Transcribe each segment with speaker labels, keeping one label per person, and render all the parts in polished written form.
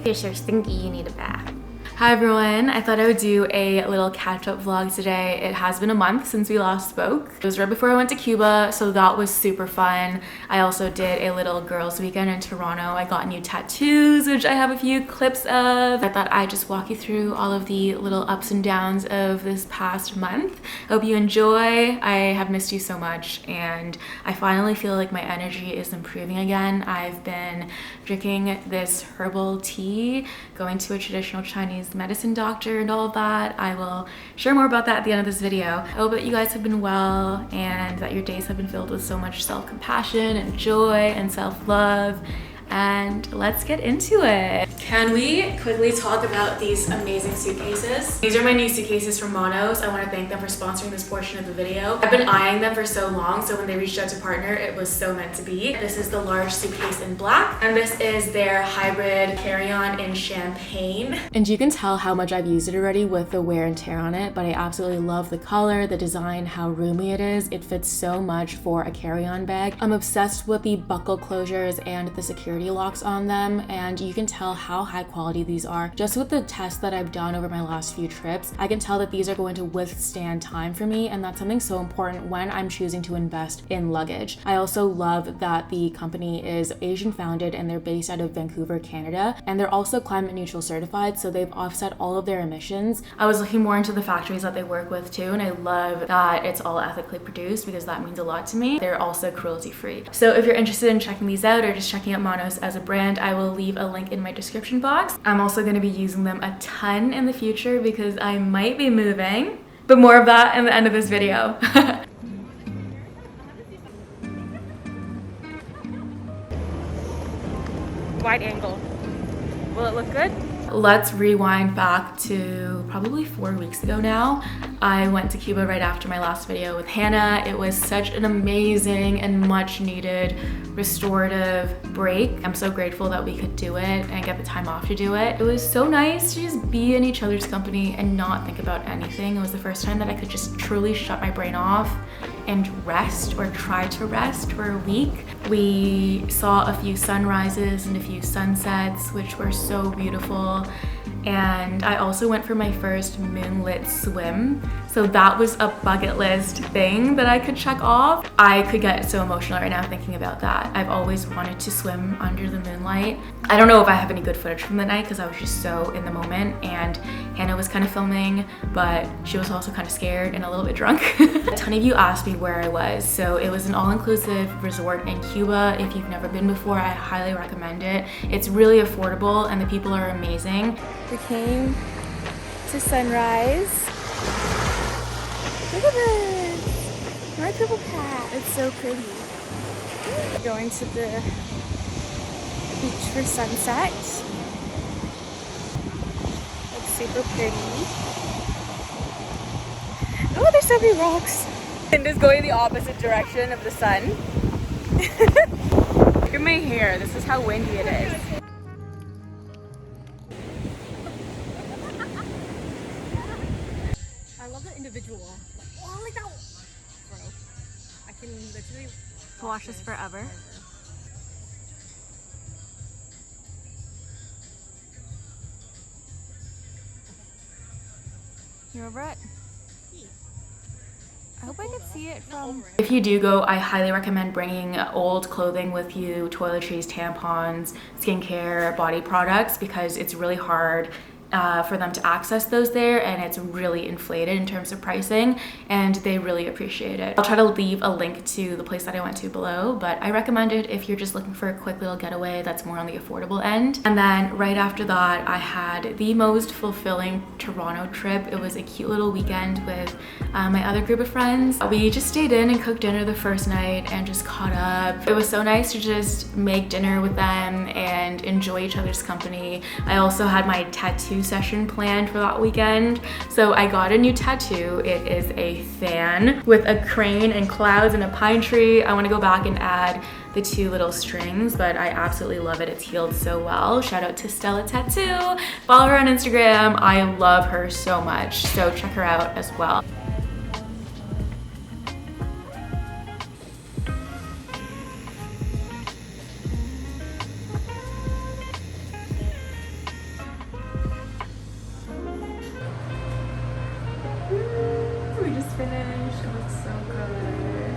Speaker 1: You're so stinky, you need a bath. Hi everyone, I thought I would do a little catch-up vlog today. It has been a month since we last spoke. It was right before I went to Cuba, so that was super fun. I also did a little girls weekend in Toronto. I got new tattoos, which I have a few clips of. I thought I'd just walk you through all of the little ups and downs of this past month. Hope you enjoy. I have missed you so much, and I finally feel like my energy is improving again. I've been drinking this herbal tea, going to a traditional Chinese medicine doctor and all of that. I will share more about that at the end of this video. I hope that you guys have been well and that your days have been filled with so much self-compassion and joy and self-love. And let's get into it. Can we quickly talk about these amazing suitcases? These are my new suitcases from Monos. I want to thank them for sponsoring this portion of the video. I've been eyeing them for so long, so when they reached out to partner, it was so meant to be. This is the large suitcase in black, and this is their hybrid carry-on in champagne. And you can tell how much I've used it already with the wear and tear on it, but I absolutely love the color, the design, how roomy it is. It fits so much for a carry-on bag. I'm obsessed with the buckle closures and the security locks on them, and you can tell how high quality these are. Just with the tests that I've done over my last few trips, I can tell that these are going to withstand time for me, and that's something so important when I'm choosing to invest in luggage. I also love that the company is Asian founded and they're based out of Vancouver, Canada, and they're also climate neutral certified, so they've offset all of their emissions. I was looking more into the factories that they work with too, and I love that it's all ethically produced because that means a lot to me. They're also cruelty free. So if you're interested in checking these out or just checking out Monos as a brand, I will leave a link in my description box. I'm also going to be using them a ton in the future because I might be moving, but more of that in the end of this video. Wide angle. Will it look good? Let's rewind back to probably 4 weeks ago now. I went to Cuba right after my last video with Hannah. It was such an amazing and much needed restorative break. I'm so grateful that we could do it and get the time off to do it. It was so nice to just be in each other's company and not think about anything. It was the first time that I could just truly shut my brain off and rest, or try to rest, for a week. We saw a few sunrises and a few sunsets, which were so beautiful. And I also went for my first moonlit swim. So that was a bucket list thing that I could check off. I could get so emotional right now thinking about that. I've always wanted to swim under the moonlight. I don't know if I have any good footage from the night because I was just so in the moment, and Hannah was kind of filming, but she was also kind of scared and a little bit drunk. A ton of you asked me where I was. So it was an all-inclusive resort in Cuba. If you've never been before, I highly recommend it. It's really affordable and the people are amazing. We came to sunrise. Look at this! My purple cat. It's so pretty. Going to the beach for sunset. Looks super pretty. Oh, there's so many rocks. Wind is going the opposite direction of the sun. Look at my hair. This is how windy it is.
Speaker 2: I love the individual. Oh, like that. Bro, I can literally
Speaker 1: Watch this forever. You're over it? I hope I can see it from... If you do go, I highly recommend bringing old clothing with you, toiletries, tampons, skincare, body products, because it's really hard for them to access those there, and it's really inflated in terms of pricing, and they really appreciate it. I'll try to leave a link to the place that I went to below, but I recommend it if you're just looking for a quick little getaway that's more on the affordable end. And then right after that, I had the most fulfilling Toronto trip. It was a cute little weekend with my other group of friends. We just stayed in and cooked dinner the first night and just caught up. It was so nice to just make dinner with them and enjoy each other's company. I also had my tattoo session planned for that weekend. So I got a new tattoo. It is a fan with a crane and clouds and a pine tree. I want to go back and add the 2 little strings, but I absolutely love it. It's healed so well. Shout out to Stella Tattoo. Follow her on Instagram. I love her so much. So check her out as well. finished. It looks so good.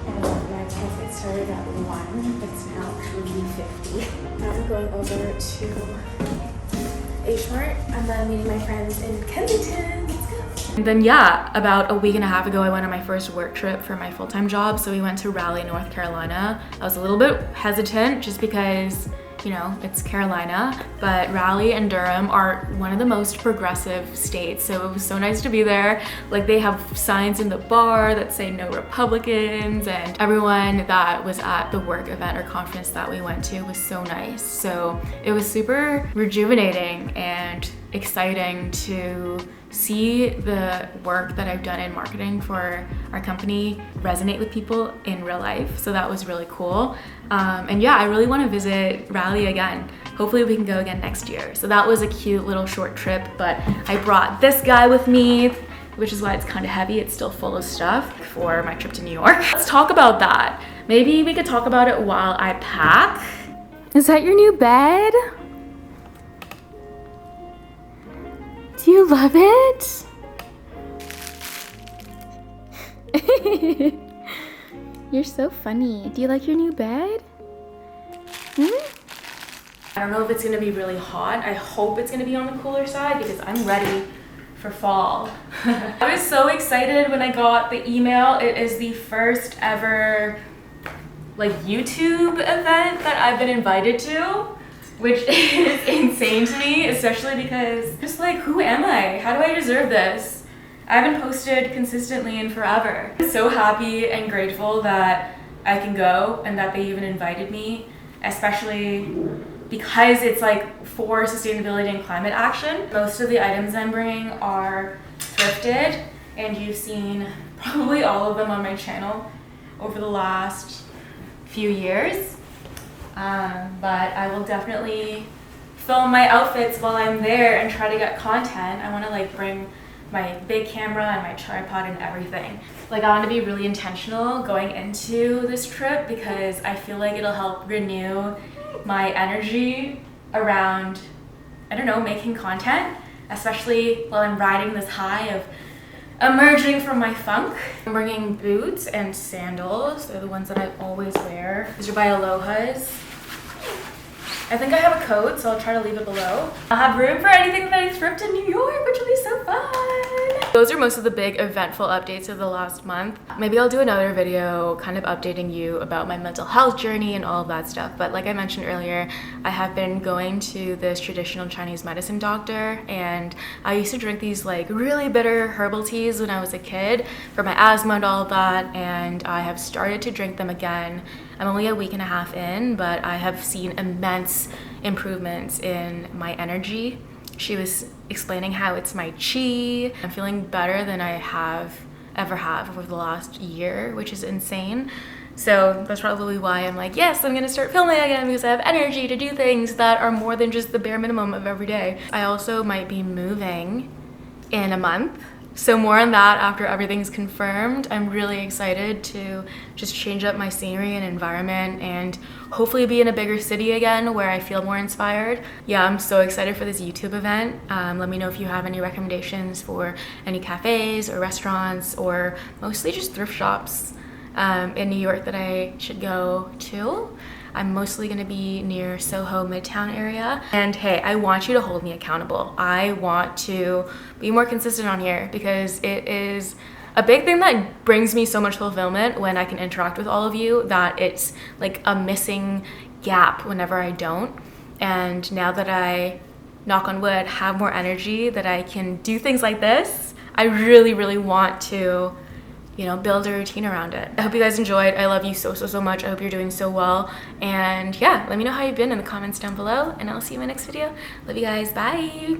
Speaker 1: And my test, it started at 1. It's now 3:50. Now I'm going over to H-Mart and then meeting my friends in Kensington. Let's go. And then yeah, about a week and a half ago, I went on my first work trip for my full-time job. So we went to Raleigh, North Carolina. I was a little bit hesitant just because, you know, it's Carolina, but Raleigh and Durham are one of the most progressive states. So it was so nice to be there. Like, they have signs in the bar that say no Republicans, and everyone that was at the work event or conference that we went to was so nice. So it was super rejuvenating and exciting to see the work that I've done in marketing for our company resonate with people in real life. So that was really cool. And yeah, I really want to visit Raleigh again. Hopefully we can go again next year. So that was a cute little short trip, but I brought this guy with me, which is why it's kind of heavy. It's still full of stuff for my trip to New York. Let's talk about that. Maybe we could talk about it while I pack. Is that your new bed? Do you love it? You're so funny. Do you like your new bed? I don't know if it's gonna be really hot. I hope it's gonna be on the cooler side because I'm ready for fall. I was so excited when I got the email. It is the first ever like YouTube event that I've been invited to, which is insane to me, especially because just like, who am I? How do I deserve this? I haven't posted consistently in forever. I'm so happy and grateful that I can go and that they even invited me, especially because it's like for sustainability and climate action. Most of the items I'm bringing are thrifted, and you've seen probably all of them on my channel over the last few years. But I will definitely film my outfits while I'm there and try to get content. I want to like bring my big camera and my tripod and everything. Like, I want to be really intentional going into this trip because I feel like it'll help renew my energy around, I don't know, making content, especially while I'm riding this high of emerging from my funk. I'm bringing boots and sandals. They're the ones that I always wear. These are by Aloha's. I think I have a coat, so I'll try to leave it below. I'll have room for anything that I thrift in New York, which will be so fun. Those are most of the big eventful updates of the last month. Maybe I'll do another video kind of updating you about my mental health journey and all of that stuff. But like I mentioned earlier, I have been going to this traditional Chinese medicine doctor, and I used to drink these like really bitter herbal teas when I was a kid for my asthma and all of that, and I have started to drink them again. I'm only a week and a half in, but I have seen immense improvements in my energy. She was explaining how it's my chi. I'm feeling better than I ever have over the last year, which is insane. So that's probably why I'm like, yes, I'm gonna start filming again because I have energy to do things that are more than just the bare minimum of every day. I also might be moving in a month. So more on that after everything's confirmed. I'm really excited to just change up my scenery and environment and hopefully be in a bigger city again where I feel more inspired. Yeah, I'm so excited for this YouTube event. Let me know if you have any recommendations for any cafes or restaurants or mostly just thrift shops in New York that I should go to. I'm mostly gonna be near Soho Midtown area. And hey, I want you to hold me accountable. I want to be more consistent on here because it is a big thing that brings me so much fulfillment when I can interact with all of you, that it's like a missing gap whenever I don't. And now that I, knock on wood, have more energy, that I can do things like this, I really, really want to, you know, build a routine around it. I hope you guys enjoyed. I love you so, so, so much. I hope you're doing so well. And yeah, let me know how you've been in the comments down below, and I'll see you in my next video. Love you guys. Bye.